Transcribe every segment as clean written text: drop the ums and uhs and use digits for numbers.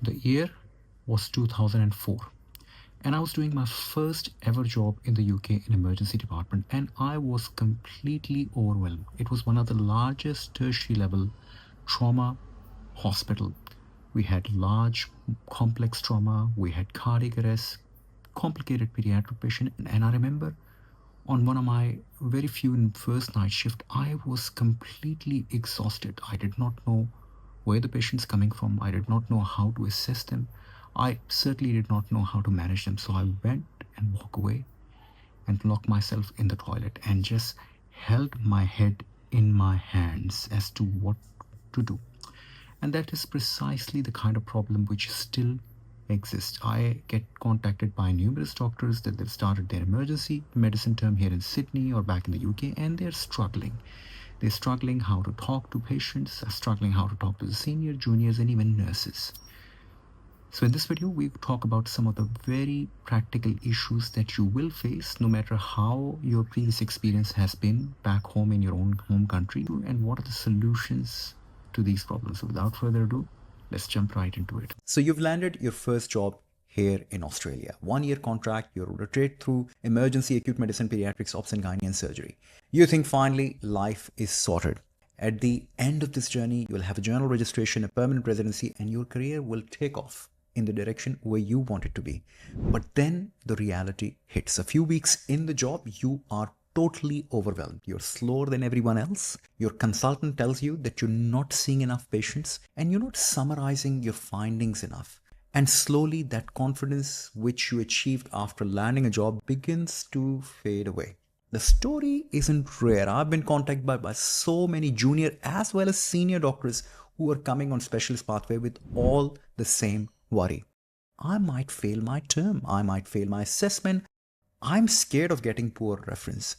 The year was 2004, and I was doing my first ever job in the UK in emergency department, and I was completely overwhelmed. It was one of the largest tertiary level trauma hospital. We had large complex trauma, we had cardiac arrest, complicated pediatric patient, and I remember on one of my very few first night shift, I was completely exhausted. I did not know where the patient's coming from. I did not know how to assess them. I certainly did not know how to manage them. So I went and walked away and locked myself in the toilet and just held my head in my hands as to what to do. And that is precisely the kind of problem which still exists. I get contacted by numerous doctors that they've started their emergency medicine term here in Sydney or back in the UK, and they're struggling. They're struggling how to talk to patients, they're struggling how to talk to the senior, juniors, and even nurses. So in this video, we talk about some of the very practical issues that you will face no matter how your previous experience has been back home in your own home country, and what are the solutions to these problems. So without further ado, let's jump right into it. So you've landed your first job here in Australia. 1-year contract, you're rotate through emergency acute medicine, pediatrics, obs and gynae and surgery. You think finally life is sorted. At the end of this journey, you'll have a journal registration, a permanent residency, and your career will take off in the direction where you want it to be. But then the reality hits. A few weeks in the job, you are totally overwhelmed. You're slower than everyone else. Your consultant tells you that you're not seeing enough patients and you're not summarizing your findings enough. And slowly that confidence which you achieved after landing a job begins to fade away. The story isn't rare. I've been contacted by so many junior as well as senior doctors who are coming on specialist pathway with all the same worry. I might fail my term. I might fail my assessment. I'm scared of getting poor reference.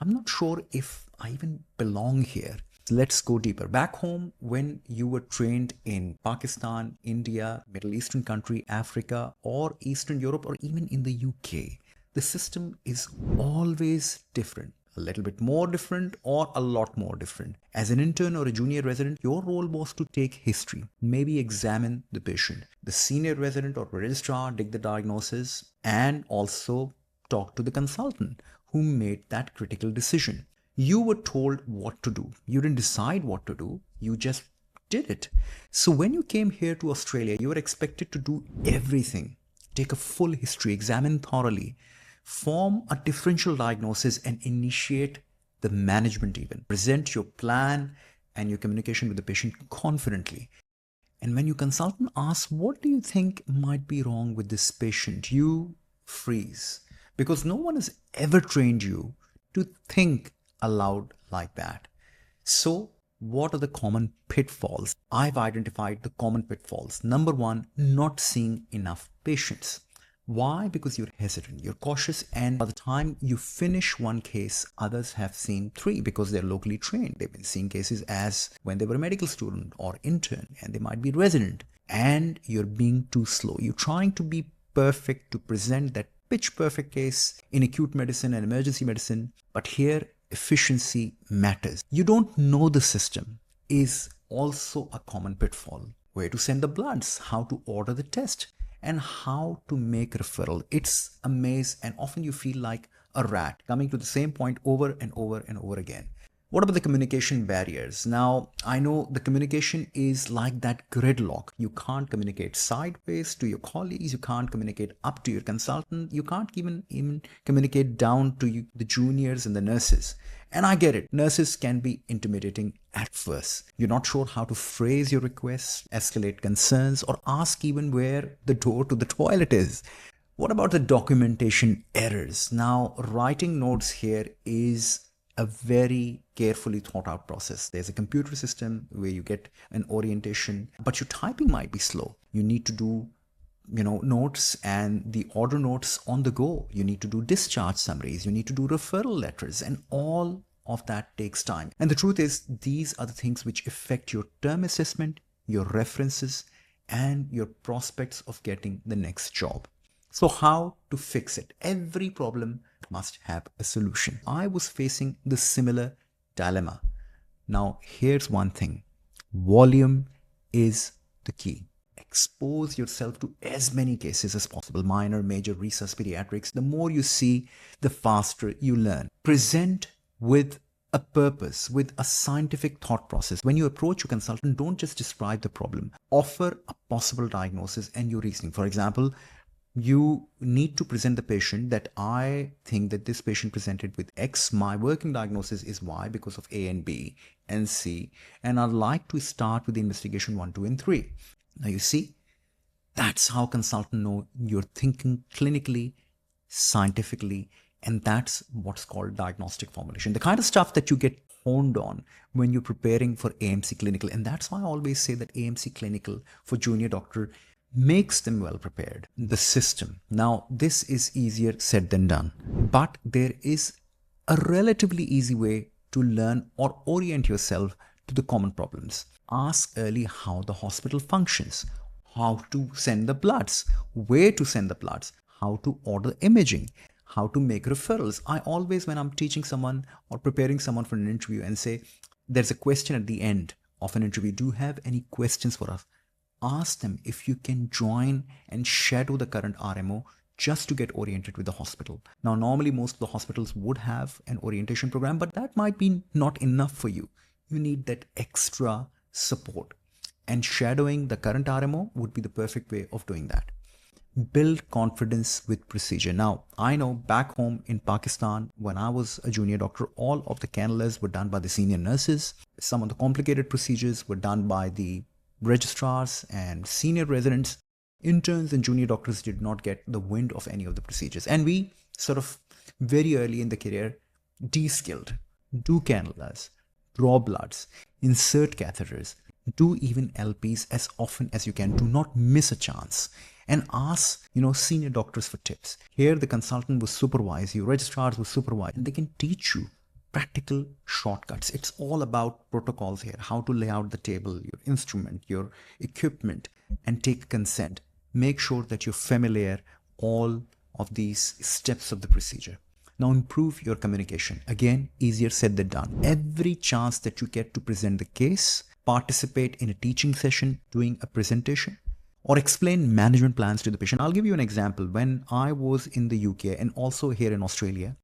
I'm not sure if I even belong here. Let's go deeper. Back home, when you were trained in Pakistan, India, Middle Eastern country, Africa, or Eastern Europe, or even in the UK, the system is always different. A little bit more different or a lot more different. As an intern or a junior resident, your role was to take history, maybe examine the patient. The senior resident or registrar did the diagnosis and also talk to the consultant who made that critical decision. You were told what to do. You didn't decide what to do. You just did it. So when you came here to Australia, you were expected to do everything. Take a full history, examine thoroughly, form a differential diagnosis and initiate the management even. Present your plan and your communication with the patient confidently. And when your consultant asks, what do you think might be wrong with this patient? You freeze. Because no one has ever trained you to think aloud like that. So what are the common pitfalls? I've identified the common pitfalls. Number one, not seeing enough patients. Why? Because you're hesitant, you're cautious, and by the time you finish one case, others have seen 3 because they're locally trained. They've been seeing cases as when they were a medical student or intern, and they might be resident, and you're being too slow. You're trying to be perfect to present that pitch perfect case in acute medicine and emergency medicine, but here efficiency matters. You don't know the system is also a common pitfall. Where to send the bloods, how to order the test, and how to make referral. It's a maze, and often you feel like a rat coming to the same point over and over and over again. What about the communication barriers? Now, I know the communication is like that gridlock. You can't communicate sideways to your colleagues. You can't communicate up to your consultant. You can't even communicate down to the juniors and the nurses. And I get it. Nurses can be intimidating at first. You're not sure how to phrase your requests, escalate concerns, or ask even where the door to the toilet is. What about the documentation errors? Now, writing notes here is a very carefully thought out process. There's a computer system where you get an orientation, but your typing might be slow. You need to do, notes and the order notes on the go. You need to do discharge summaries. You need to do referral letters, and all of that takes time. And the truth is, these are the things which affect your term assessment, your references, and your prospects of getting the next job. So how to fix it? Every problem must have a solution. I was facing the similar dilemma. Now, here's one thing. Volume is the key. expose yourself to as many cases as possible, minor, major, resus, pediatrics. The more you see, the faster you learn. Present with a purpose, with a scientific thought process. When you approach your consultant, don't just describe the problem. Offer a possible diagnosis and your reasoning. For example, you need to present the patient that I think that this patient presented with X. My working diagnosis is Y because of A and B and C. And I'd like to start with the investigation 1, 2, and 3. Now you see, that's how consultants know you're thinking clinically, scientifically, and that's what's called diagnostic formulation. The kind of stuff that you get honed on when you're preparing for AMC clinical. And that's why I always say that AMC clinical for junior doctor makes them well prepared. The system. Now, this is easier said than done, but there is a relatively easy way to learn or orient yourself to the common problems. Ask early how the hospital functions, how to send the bloods, where to send the bloods, how to order imaging, how to make referrals. I always, when I'm teaching someone or preparing someone for an interview and say, there's a question at the end of an interview. Do you have any questions for us? Ask them if you can join and shadow the current RMO just to get oriented with the hospital. Now, normally most of the hospitals would have an orientation program, but that might be not enough for you. You need that extra support. And shadowing the current RMO would be the perfect way of doing that. Build confidence with procedure. Now, I know back home in Pakistan, when I was a junior doctor, all of the cannulas were done by the senior nurses. Some of the complicated procedures were done by the registrars and senior residents. Interns and junior doctors did not get the wind of any of the procedures. And we sort of very early in the career de-skilled. Do cannulas, draw bloods, insert catheters, do even LPs as often as you can. Do not miss a chance. And ask, senior doctors for tips. Here, the consultant will supervise you, registrars will supervise, and they can teach you practical shortcuts. It's all about protocols here, how to lay out the table, your instrument, your equipment, and take consent. Make sure that you're familiar all of these steps of the procedure. Now improve your communication. Again, easier said than done. Every chance that you get to present the case, participate in a teaching session, doing a presentation, or explain management plans to the patient. I'll give you an example. When I was in the UK and also here in Australia,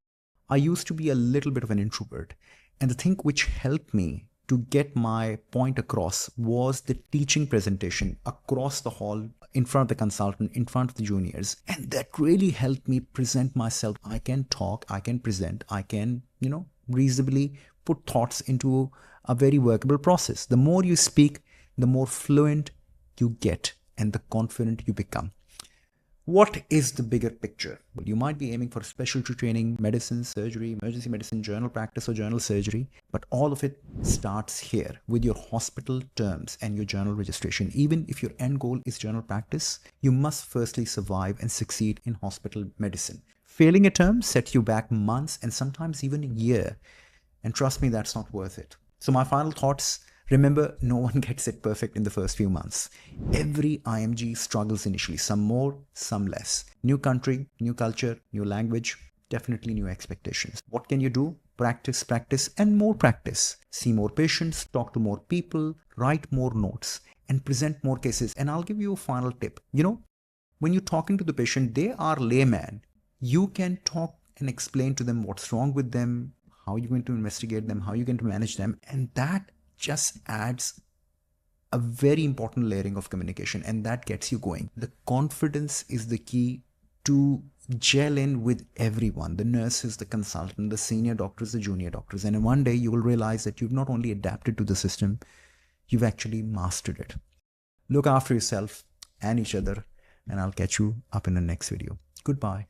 I used to be a little bit of an introvert. And the thing which helped me to get my point across was the teaching presentation across the hall, in front of the consultant, in front of the juniors. And that really helped me present myself. I can talk, I can present, I can, reasonably put thoughts into a very workable process. The more you speak, the more fluent you get and the confident you become. What is the bigger picture? Well, you might be aiming for specialty training, medicine, surgery, emergency medicine, general practice, or general surgery, but all of it starts here with your hospital terms and your journal registration. Even if your end goal is general practice, you must firstly survive and succeed in hospital medicine. Failing a term sets you back months and sometimes even a year. And trust me, that's not worth it. So my final thoughts. Remember, no one gets it perfect in the first few months. Every IMG struggles initially, some more, some less. New country, new culture, new language, definitely new expectations. What can you do? Practice, practice, and more practice. See more patients, talk to more people, write more notes, and present more cases. And I'll give you a final tip. When you're talking to the patient, they are layman. You can talk and explain to them what's wrong with them, how you're going to investigate them, how you're going to manage them, and that just adds a very important layering of communication, and that gets you going. The confidence is the key to gel in with everyone, the nurses, the consultant, the senior doctors, the junior doctors. And one day you will realize that you've not only adapted to the system, you've actually mastered it. Look after yourself and each other, and I'll catch you up in the next video. Goodbye.